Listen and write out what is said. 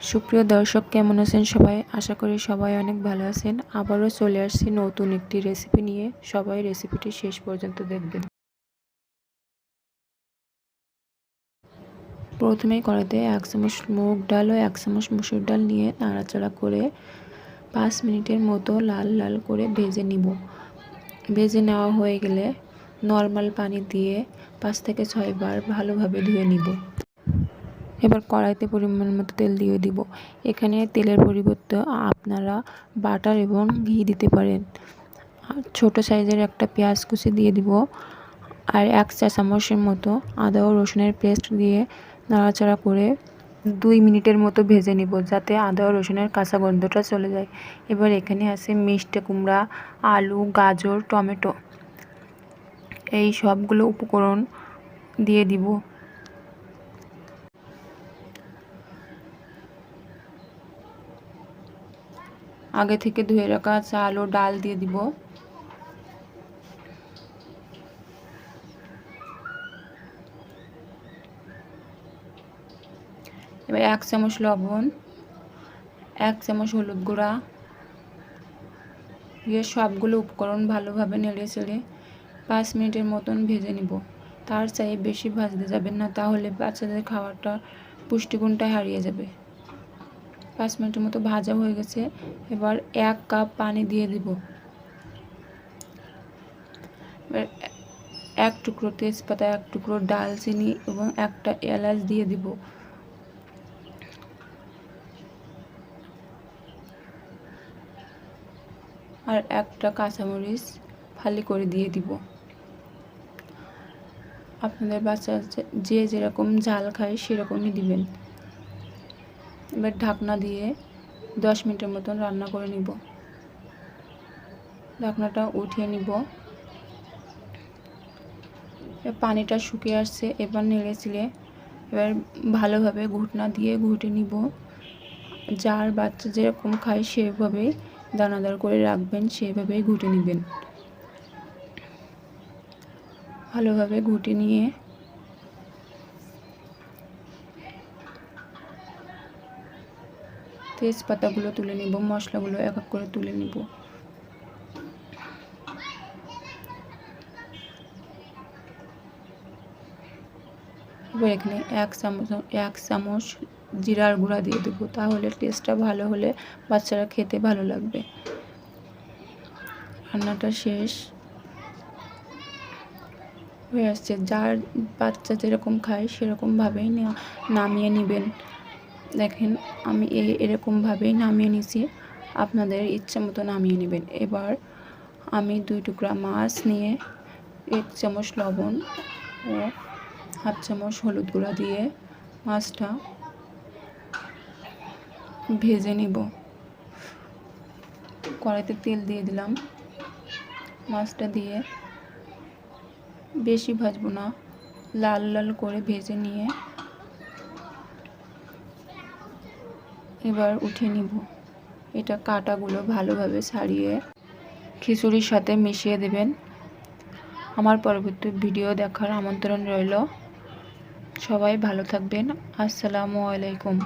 সুপ্রিয় দর্শক, কেমন আছেন সবাই? আশা করি সবাই অনেক ভালো আছেন। আবারও চলে আসছি নতুন একটি রেসিপি নিয়ে। সবাই রেসিপিটি শেষ পর্যন্ত দেখবেন। প্রথমেই কড়াইতে 1 চামচ মুগ ডাল ও 1 চামচ মসুর ডাল নিয়ে নাড়াচাড়া করে 5 মিনিটের মতো লাল লাল করে ভেজে নিব। ভেজে নেওয়া হয়ে গেলে নর্মাল পানি দিয়ে 5 থেকে 6 বার ভালোভাবে ধুয়ে নিব। এবার কড়াইতে পরিমাণ মতো তেল দিয়ে দিব। এখানে তেলের পরিবর্তে আপনারা বাটার এবং ঘি দিতে পারেন। ছোট সাইজের একটা পেঁয়াজ কুচি দিয়ে দিব আর 1 চা চামচের মতো আদা ও রসুনের পেস্ট দিয়ে নাড়াচাড়া করে 2 মিনিটের মতো ভেজে নিব, যাতে আদা ও রসুনের কাঁচা গন্ধটা চলে যায়। এবার এখানে আছে মিষ্টি কুমড়া, আলু, গাজর, টমেটো, এই সবগুলো উপকরণ দিয়ে দিব। আগে থেকে ধুয়ে রাখা চাল ও ডাল দিয়ে দিব। এবার 1 চামচ লবণ, 1 চামচ হলুদ গুঁড়া দিয়ে সবগুলো উপকরণ ভালোভাবে নেড়ে চেড়ে 5 মিনিটের মতন ভেজে নিব। তার চাই বেশি ভাজতে যাবেন না, তাহলে বাচ্চাদের খাওয়াটা পুষ্টিগুণটা হারিয়ে যাবে। 5 মিনিটের মতো ভাজা হয়ে গেছে। এবার 1 কাপ পানি দিয়ে দিব। এবার 1 টুকরো তেজপাতা, 1 টুকরো ডালচিনি এবং 1টা এলাচ দিয়ে দিব। আর 1টা কাঁচামরিচ ফালি করে দিয়ে দিব। আপনাদের বাচ্চা যে যেরকম ঝাল খায় সেরকমই দিবেন। এবার ঢাকনা দিয়ে 10 মিনিটের মতন রান্না করে নিব। ঢাকনাটা উঠিয়ে নিব। পানিটা শুকিয়ে আসছে। এবার নেড়ে চেড়ে এবার ভালোভাবে ঘুটনা দিয়ে ঘুটে নিব। যার বাচ্চা যেরকম খায় সেভাবেই দানাদার করে রাখবেন, সেভাবেই ঘুটে নেবেন। ভালোভাবে ঘুটে নিয়ে তেজপাতাগুলো তুলে নিব, মশলাগুলো এক এক করে তুলে নিব। এবার এখানে 1 চামচ জিরার গুঁড়া দিয়ে দেবো, তাহলে টেস্টটা ভালো হলে বাচ্চারা খেতে ভালো লাগবে। রান্নাটা শেষ হয়ে আসছে। যার বাচ্চা যেরকম খায় সেরকমভাবেই নামিয়ে নেবেন। দেখেন আমি এরকমভাবেই নামিয়ে নিছি, আপনাদের ইচ্ছা মতো নামিয়ে নেবেন। এবার আমি 2 টুকরা মাছ নিয়ে 1 চামচ লবণ ও 1/2 চামচ হলুদ গুঁড়া দিয়ে মাছটা ভেজে নিব। কড়াইতে তেল দিয়ে দিলাম। মাছটা দিয়ে বেশি ভাজবো না, লাল লাল করে ভেজে নিয়ে এবার উঠিয়ে নিব। এটা কাঁটাগুলো ভালোভাবে ছাড়িয়ে খিচুড়ির সাথে মিশিয়ে দেবেন। আমার পরবর্তী ভিডিও দেখার আমন্ত্রণ রইল। সবাই ভালো থাকবেন। আসসালামু আলাইকুম।